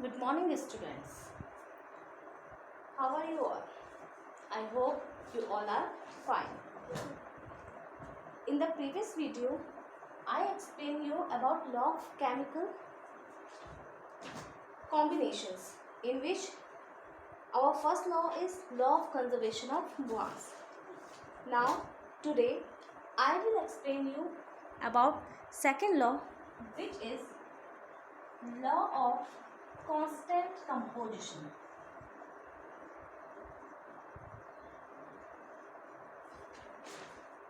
Good morning, students. How are you all? I hope you all are fine. In the previous video, I explained you about law of chemical combinations, in which our first law is law of conservation of bonds. Now, today, I will explain you about second law, which is law of constant composition.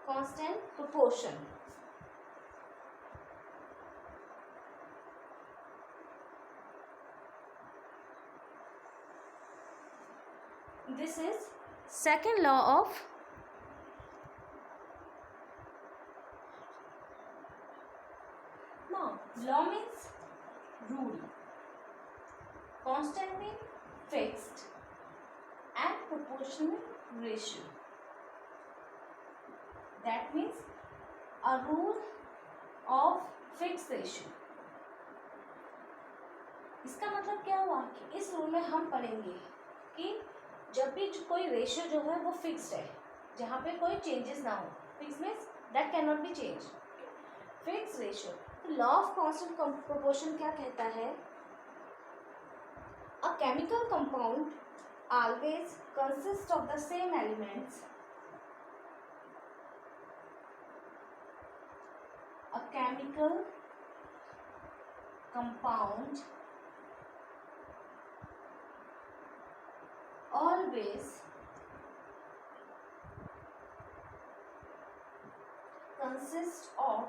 Constant proportion. This is second law of law means rule. Constant means fixed and proportional ratio. That means a rule of fixed ratio. इसका मतलब क्या हुआ कि इस rule में हम पढ़ेंगे कि जब भी कोई रेशियो जो है वो फिक्स्ड है, जहाँ पे कोई चेंजेस ना हो. Fix means that can not be change. Fix ratio. Law of constant proportion क्या कहता है? A chemical compound always consists of the same elements. A chemical compound always consists of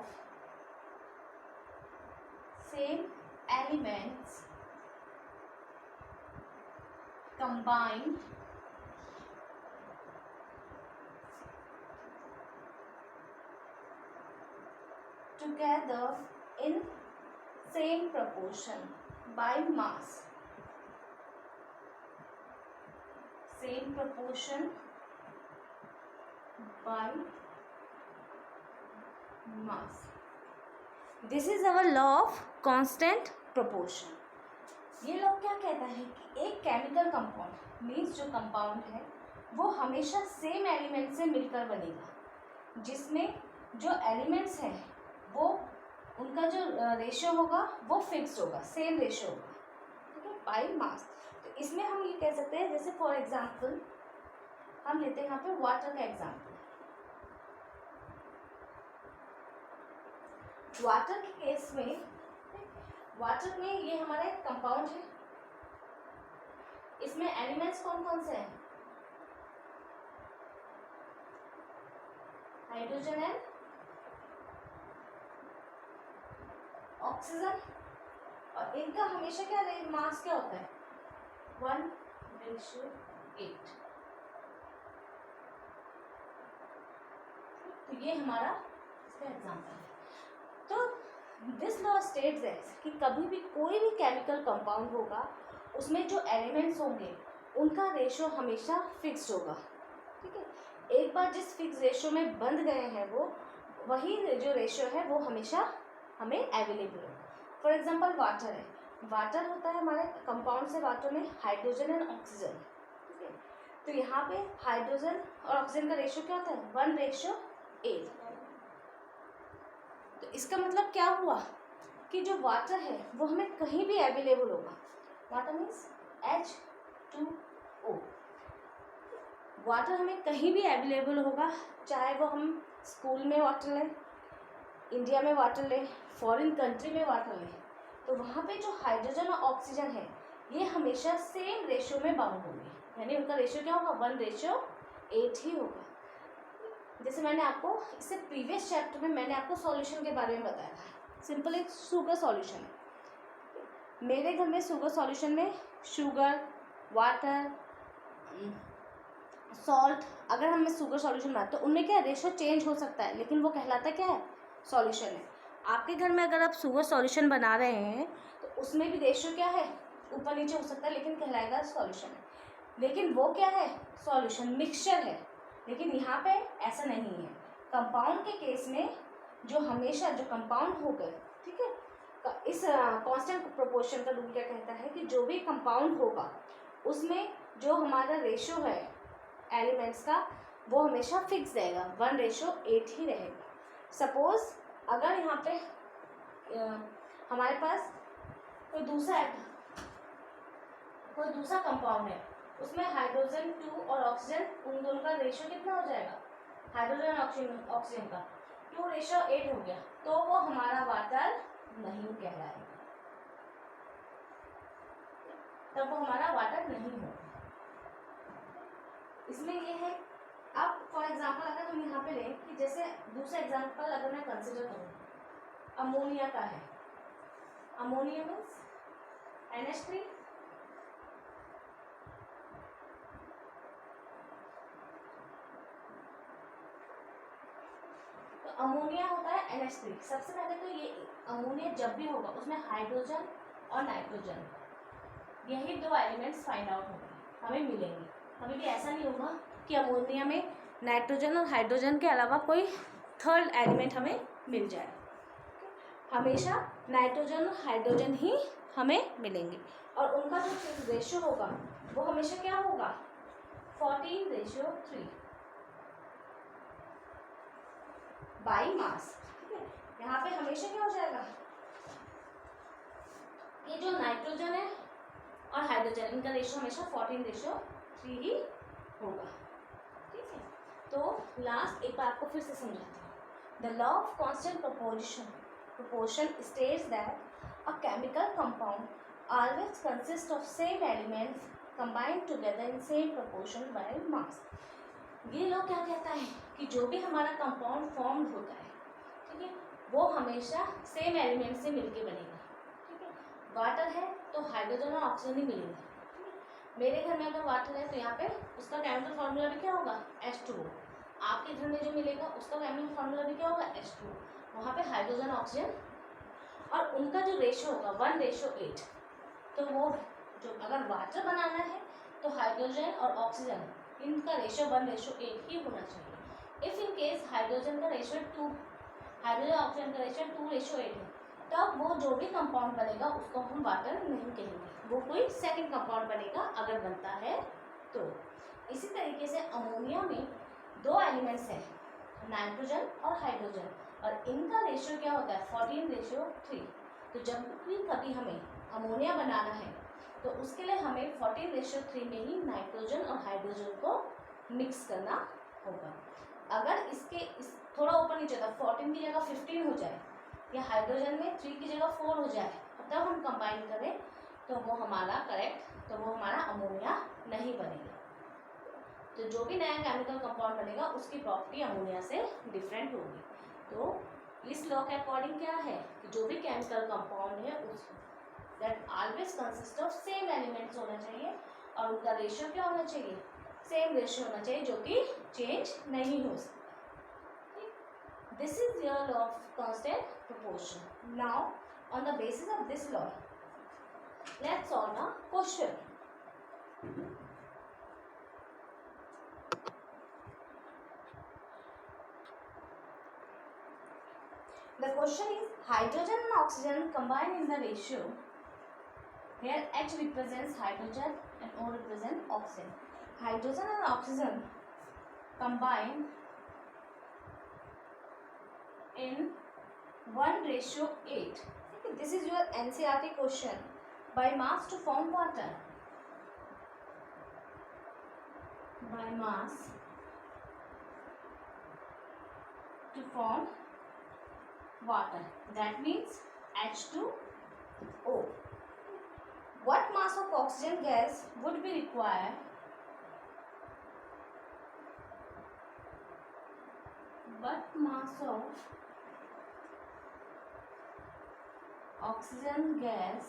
same elements combined together in same proportion by mass. Same proportion by mass. This is our law of constant proportion. ये law क्या कहता है कि एक chemical compound means जो compound है वो हमेशा सेम एलिमेंट से मिलकर बनेगा, जिसमें जो एलिमेंट्स हैं वो उनका जो रेशियो होगा वो फिक्स्ड होगा, सेम रेशियो होगा, ठीक है, बाय मास. तो इसमें हम ये कह सकते हैं, जैसे फॉर एग्जांपल हम लेते हैं यहाँ पे वाटर का एग्जांपल. वाटर के केस में, वाटर में ये हमारा एक कंपाउंड है. इसमें एलिमेंट्स कौन कौन से हैं? Hydrogen and oxygen. और इनका हमेशा क्या मास क्या होता है? 1:8. तो ये हमारा इसका एग्जांपल है. तो दिस लॉ स्टेट्स दैट कि कभी भी कोई भी केमिकल कंपाउंड होगा उसमें जो एलिमेंट्स होंगे उनका रेशियो हमेशा फिक्स्ड होगा, ठीक है. एक बार जिस फिक्स रेशियो में बंध गए हैं वो वही जो रेशियो है वो हमेशा हमें अवेलेबल होगा. फॉर एग्जांपल वाटर है. वाटर होता है हमारे कंपाउंड से वाटर में हाइड्रोजन एंड ऑक्सीजन, ठीक है. तो यहाँ पे हाइड्रोजन और ऑक्सीजन का रेशियो क्या होता है? 1:8. तो इसका मतलब क्या हुआ कि जो वाटर है वो हमें कहीं भी अवेलेबल होगा. Water means H2O. वाटर हमें कहीं भी अवेलेबल होगा, चाहे वो हम स्कूल में वाटर लें, इंडिया में वाटर लें, फॉरेन कंट्री में वाटर लें, तो वहाँ पे जो हाइड्रोजन और ऑक्सीजन है ये हमेशा सेम रेशियो में बाउंड होंगे, यानी उनका रेशियो क्या होगा? 1:8 ही होगा. जैसे मैंने आपको इससे प्रीवियस चैप्टर में मैंने आपको सॉल्यूशन के बारे में बताया था. सिंपल एक शुगर सॉल्यूशन है. मेरे घर में शुगर सॉल्यूशन में शुगर, वाटर, सॉल्ट, अगर हमें शुगर सॉल्यूशन बनाते तो उनमें क्या रेशियो चेंज हो सकता है, लेकिन वो कहलाता क्या है? सॉल्यूशन है. आपके घर में अगर आप शुगर सॉल्यूशन बना रहे हैं तो उसमें भी रेशियो क्या है? ऊपर नीचे हो सकता है, लेकिन कहलाएगा सॉल्यूशन है. लेकिन वो क्या है? सॉल्यूशन, मिक्सचर है. लेकिन यहाँ पे ऐसा नहीं है. कंपाउंड के केस में जो हमेशा जो कंपाउंड हो गए, ठीक है, इस कांस्टेंट प्रोपोर्शन का रूल क्या कहता है कि जो भी कंपाउंड होगा उसमें जो हमारा रेशो है एलिमेंट्स का वो हमेशा फिक्स रहेगा, 1:8 ही रहेगा। सपोज अगर यहाँ पे हमारे पास कोई दूसरा कंपाउंड है, उसमें हाइड्रोजन 2 और ऑक्सीजन, उन दोनों का रेशो कितना हो जाएगा, हाइड्रोजन और ऑक्सीजन का 2:8 हो गया, तो वो हमारा वाटर नहीं कहलाएगा, तब वो हमारा वाटर नहीं होगा। इसमें ये है, अब फॉर एग्जांपल अगर हम यहाँ पे लें कि जैसे दूसरा एग्जांपल अगर मैं कंसिडर करूँ अमोनिया का है, अमोनिया मीन्स NH3, तो अमोनिया होता है NH3। सबसे पहले तो ये अमोनिया जब भी होगा उसमें हाइड्रोजन और नाइट्रोजन, यही 2 एलिमेंट्स फाइंड आउट होंगे, हमें मिलेंगे। कभी भी ऐसा नहीं होगा कि अमोनिया में नाइट्रोजन और हाइड्रोजन के अलावा कोई थर्ड एलिमेंट हमें मिल जाए, हमेशा नाइट्रोजन और हाइड्रोजन ही हमें मिलेंगे। और उनका जो रेशो होगा वो हमेशा क्या होगा, 14:3 बाई मास। ठीक है, यहाँ पे हमेशा क्या हो जाएगा, ये जो नाइट्रोजन है और हाइड्रोजन, इनका रेशो हमेशा 14:3 ही होगा। ठीक है, तो लास्ट एक बार आपको फिर से समझाती हूँ। The law of constant proportion states that a chemical compound always consists of same elements combined together in same proportion by mass। ये लॉ क्या कहता है कि जो भी हमारा कंपाउंड फॉर्म होता है, ठीक है, वो हमेशा सेम एलिमेंट से मिलके बनेगा। ठीक है, वाटर है तो हाइड्रोजन और ऑक्सीजन ही मिलेंगे। मेरे घर में अगर वाटर है तो यहाँ पे उसका केमिकल फार्मूला भी क्या होगा, H2O। आपके घर में जो मिलेगा उसका केमिकल फार्मूला भी क्या होगा, H2O। वहाँ पे हाइड्रोजन ऑक्सीजन और उनका जो रेशो होगा 1:8, तो वो जो अगर वाटर बनाना है तो हाइड्रोजन और ऑक्सीजन इनका रेशो 1:8 ही होना चाहिए। इफ़ इन केस हाइड्रोजन का रेशो 2, हाइड्रोजन ऑक्सीजन का रेशो 2:8 है, तब वो जो भी कंपाउंड बनेगा उसको हम वाटर नहीं कहेंगे, वो कोई सेकंड कंपाउंड बनेगा अगर बनता है तो। इसी तरीके से अमोनिया में 2 एलिमेंट्स हैं, नाइट्रोजन और हाइड्रोजन, और इनका रेशियो क्या होता है, 14:3। तो जब भी कभी हमें अमोनिया बनाना है तो उसके लिए हमें 14:3 में ही नाइट्रोजन और हाइड्रोजन को मिक्स करना होगा। अगर इस थोड़ा ऊपर नीचे होता, 14 की जगह 15 हो जाए या हाइड्रोजन में 3 की जगह 4 हो जाए, तब हम कंबाइन करें तो वो हमारा तो वो हमारा अमोनिया नहीं बनेगा। तो जो भी नया केमिकल कंपाउंड बनेगा उसकी प्रॉपर्टी अमोनिया से डिफरेंट होगी। तो इस लॉ के अकॉर्डिंग क्या है कि जो भी केमिकल कंपाउंड है उस that always consist of same elements होना चाहिए, और उनका रेशियो क्या होना चाहिए, सेम रेशियो होना चाहिए, जो कि चेंज नहीं हो सकता। This is your law of constant proportion. Now on the basis of this law let's solve a question. The question is, hydrogen and oxygen combine in the ratio where H represents hydrogen and O represents oxygen. Hydrogen and oxygen combine in 1:8. This is your NCERT question. By mass to form water. By mass to form water, that means H2O. What mass of oxygen gas would be required? What mass of oxygen gas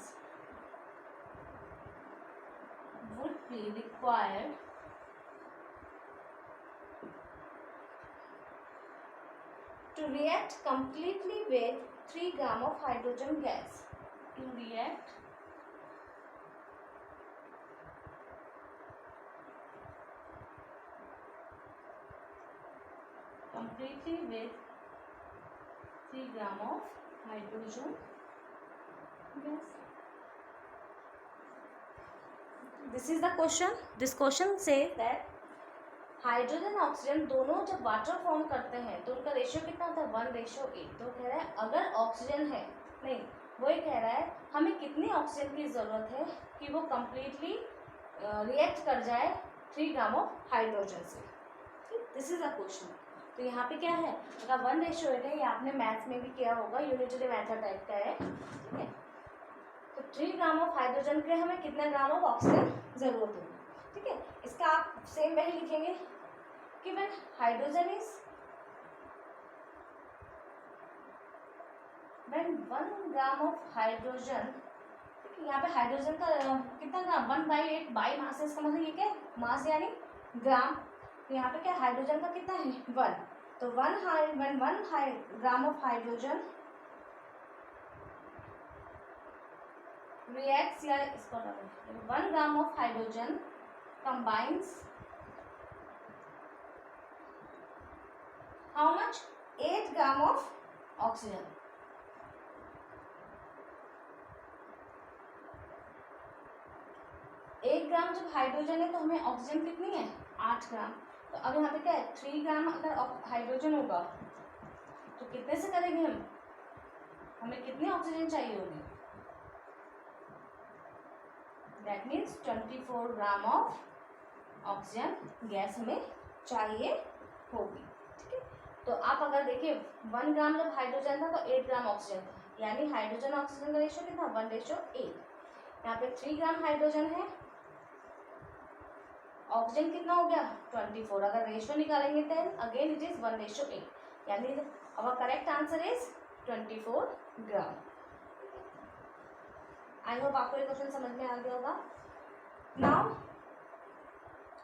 would be required to react completely with 3 gram of hydrogen gas? To react completely with 3 gram of hydrogen this is the question. This question say that hydrogen oxygen दोनों जब water form करते हैं तो उनका ratio कितना होता है 1:8. तो कह रहा है अगर ऑक्सीजन है, नहीं वो ये कह रहा है हमें कितनी ऑक्सीजन की ज़रूरत है कि वो कम्प्लीटली रिएक्ट कर जाए 3 ग्राम ऑफ हाइड्रोजन से. This is a question. तो यहाँ पे क्या है, अगर 1:8 है, ये आपने मैथ्स में भी किया होगा, यूनिटरी मेथड टाइप का है. ठीक है, तो 3 ग्राम ऑफ हाइड्रोजन के लिए हमें कितना ग्राम ऑफ ऑक्सीजन ज़रूरत होगी. ठीक है, इसका आप सेम वही लिखेंगे कि when hydrogen is when 1 gram of hydrogen, यहाँ पे हाइड्रोजन का कितना ग्राम 1/8 बाई मास है. इसका मतलब ये क्या है, मास यानी ग्राम. तो यहाँ पे क्या हाइड्रोजन का कितना है 1. तो 1 ग्राम ऑफ हाइड्रोजन reacts, या इसको 1 gram of hydrogen combines how much 8 gram of oxygen. एक ग्राम जब हाइड्रोजन है तो हमें ऑक्सीजन कितनी है 8 ग्राम. तो अब यहाँ पे क्या है 3 ग्राम अगर हाइड्रोजन होगा तो कितने से करेंगे हम, हमें कितनी ऑक्सीजन चाहिए होगी. That means 24 gram of oxygen gas हमें चाहिए होगी. ठीक है, तो आप अगर देखिए 1 ग्राम जब हाइड्रोजन था तो 8 ग्राम ऑक्सीजन था, यानी हाइड्रोजन ऑक्सीजन का रेशियो कितना 1:8. यहाँ पे 3 ग्राम हाइड्रोजन है, ऑक्सीजन कितना हो गया 24. अगर रेशियो निकालेंगे देन अगेन इट इज 1:8, यानी our correct answer is 24 gram. I hope आपको ये क्वेश्चन समझ में आ गया होगा. Now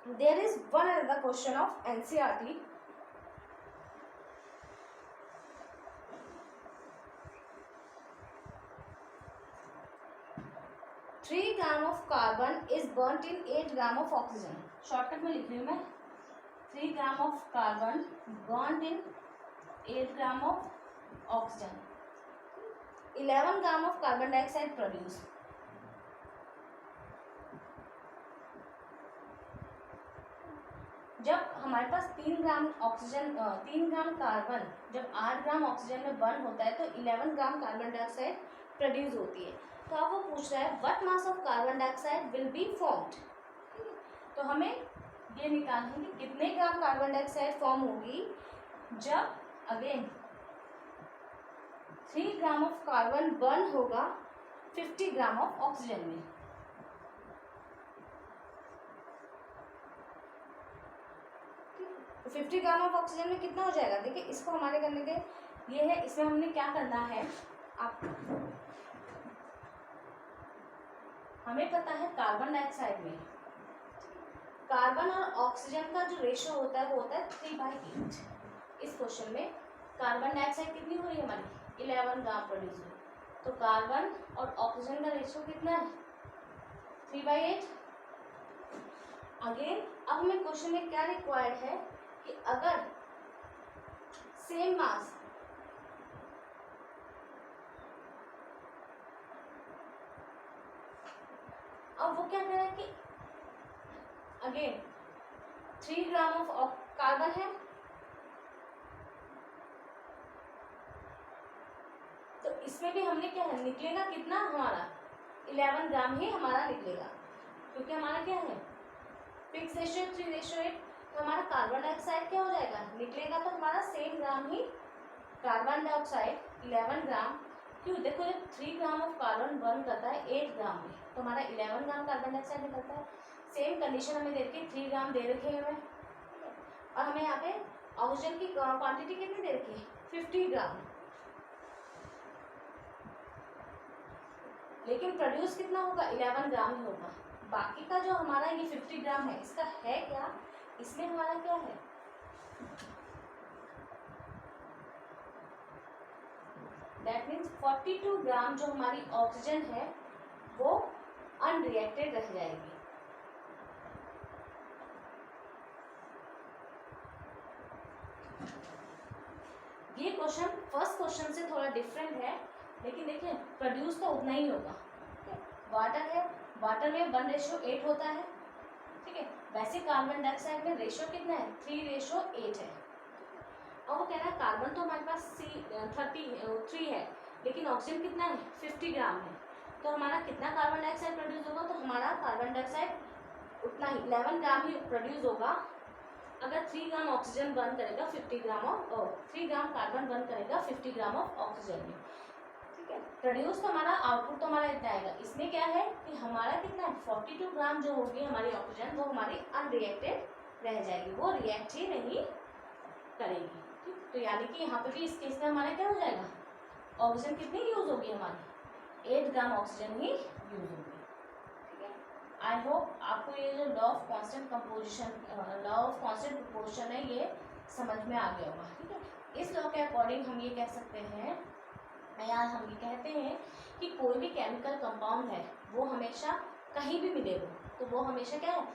there is one another question of NCERT. Three gram of carbon is burnt in 8 gram of oxygen. Shortcut में लिख रही हूँ मैं. 3 gram of carbon burned in 8 gram of oxygen. 11 gram of carbon dioxide produce. जब हमारे पास 3 gram oxygen 3 gram carbon जब 8 gram oxygen में burn होता है तो 11 ग्राम कार्बन डाइऑक्साइड प्रोड्यूस होती है. तो अब वो पूछ रहा है what mass of carbon dioxide will be formed. तो हमें ये निकालना है कि कितने ग्राम कार्बन डाइऑक्साइड फॉर्म होगी जब again 3 gram of carbon burn होगा 50 ग्राम ऑफ ऑक्सीजन में. तो 50 ग्राम ऑफ ऑक्सीजन में कितना हो जाएगा, देखिए इसको हमारे करने के ये है, इसमें हमने क्या करना है, आप हमें पता है कार्बन डाइऑक्साइड में कार्बन और ऑक्सीजन का जो रेशियो होता है वो होता है 3/8. इस क्वेश्चन में कार्बन डाइऑक्साइड कितनी हो रही है हमारी 11 ग्राम प्रोड्यूस हुई. तो कार्बन और ऑक्सीजन का रेशियो कितना है 3/8. अगेन अब हमें क्वेश्चन में क्या रिक्वायर्ड है कि अगर सेम मास अब वो क्या कह रहा है कि अगेन 3 ग्राम ऑफ कार्बन है तो इसमें भी हमने क्या है निकलेगा कितना हमारा 11 ग्राम ही हमारा निकलेगा, क्योंकि हमारा क्या है फिक्स रेशियो 3:8. तो हमारा कार्बन डाइऑक्साइड क्या हो जाएगा निकलेगा तो हमारा सेम ग्राम ही कार्बन डाइऑक्साइड 11 ग्राम. क्यों, देखो जब 3 ग्राम ऑफ कार्बन बर्न करता है 8 ग्राम में तो हमारा 11 ग्राम कार्बन डाइऑक्साइड निकलता है. सेम कंडीशन हमें दे रखी 3 ग्राम दे रखे हैं हमें, और हमें यहाँ पे ऑक्सीजन की क्वांटिटी कितनी दे रखी है 50 ग्राम. लेकिन प्रोड्यूस कितना होगा 11 ग्राम ही होगा. बाकी का जो हमारा ये 50 ग्राम है इसका है क्या, इसमें हमारा क्या है दैट मीन्स 42 ग्राम जो हमारी ऑक्सीजन है वो अनरिएक्टेड रह जाएगी. ये क्वेश्चन फर्स्ट क्वेश्चन से थोड़ा डिफरेंट है. लेकिन देखिए प्रोड्यूस तो उतना ही होगा। वाटर है, वाटर में 1:8 होता है, ठीक है। वैसे कार्बन डाइऑक्साइड में रेशो कितना है, 3:8 है। और वो कह रहा है कार्बन तो हमारे पास 33 है, लेकिन ऑक्सीजन कितना है, 50 ग्राम है। तो हमारा कितना कार्बन डाइऑक्साइड प्रोड्यूस होगा, तो हमारा कार्बन डाइऑक्साइड उतना ही 11 ग्राम ही प्रोड्यूस होगा। अगर 3 ग्राम ऑक्सीजन बर्न करेगा 50 gram of 3 gram carbon burn करेगा 50 ग्राम ऑफ ऑक्सीजन में, ठीक है। प्रोड्यूस तो हमारा आउटपुट तो हमारा इतना आएगा। इसमें क्या है कि हमारा कितना है, 42 ग्राम जो होगी हमारी ऑक्सीजन, वो हमारी अनरिएक्टेड रह जाएगी, वो रिएक्ट ही नहीं करेगी, ठीक। तो यानी कि यहाँ पे भी इस केस में हमारा क्या हो जाएगा, ऑक्सीजन कितनी यूज होगी हमारी, 8 ग्राम ऑक्सीजन ही यूज होगी, ठीक है। आई होप आपको ये जो law of constant composition, law of constant proportion है, ये समझ में आ गया होगा, ठीक है। इस लॉ के अकॉर्डिंग हम ये कह सकते हैं, या हम ये कहते हैं कि कोई भी केमिकल कंपाउंड है वो हमेशा कहीं भी मिलेगा तो वो हमेशा क्या है,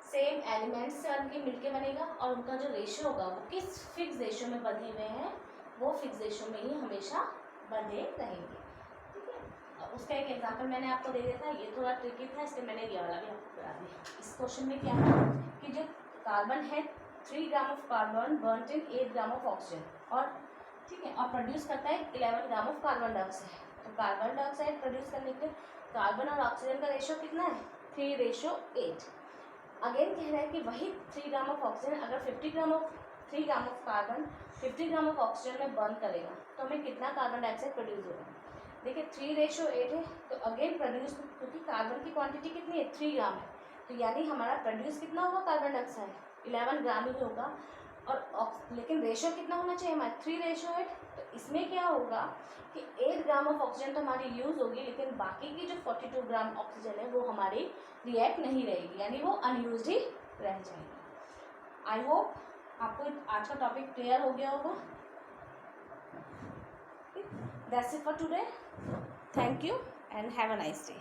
सेम एलिमेंट्स से मिलके बनेगा, और उनका जो रेशियो होगा वो किस फिक्स रेशियो में बंधे हुए हैं, वो फिक्स रेशियो में ही हमेशा बंधे रहेंगे, ठीक है। अब उसका एक एग्जांपल मैंने आपको दे दिया था, ये थोड़ा ट्रिकी था, इसलिए मैंने ये वाला भी आपको करा दिया। इस क्वेश्चन में क्या है कि जो कार्बन है 3 gram of carbon burned in 8 gram of oxygen, और ठीक है, और प्रोड्यूस करता है 11 ग्राम ऑफ कार्बन डाइऑक्साइड। तो कार्बन डाइऑक्साइड प्रोड्यूस करने के लिए कार्बन और ऑक्सीजन का रेशियो कितना है, 3:8। अगेन कह रहा है कि वही 3 ग्राम ऑफ ऑक्सीजन अगर 3 gram of carbon 50 gram of oxygen में बर्न करेगा तो हमें कितना कार्बन डाइऑक्साइड प्रोड्यूस होगा। देखिए 3:8 है, तो अगेन प्रोड्यूस, क्योंकि कार्बन की क्वांटिटी कितनी है, 3 ग्राम है, तो यानी हमारा प्रोड्यूस कितना होगा कार्बन डाइऑक्साइड 11 ग्राम ही होगा। और लेकिन रेशियो कितना होना चाहिए हमारा, 3:8। तो इसमें क्या होगा कि 8 ग्राम ऑफ ऑक्सीजन तो हमारी यूज़ होगी, लेकिन बाकी की जो 42 ग्राम ऑक्सीजन है वो हमारी रिएक्ट नहीं रहेगी, यानी वो अनयूज्ड ही रह जाएगी। आई होप आपको आज का टॉपिक क्लियर हो गया होगा। That's it for today, thank you and have a nice day.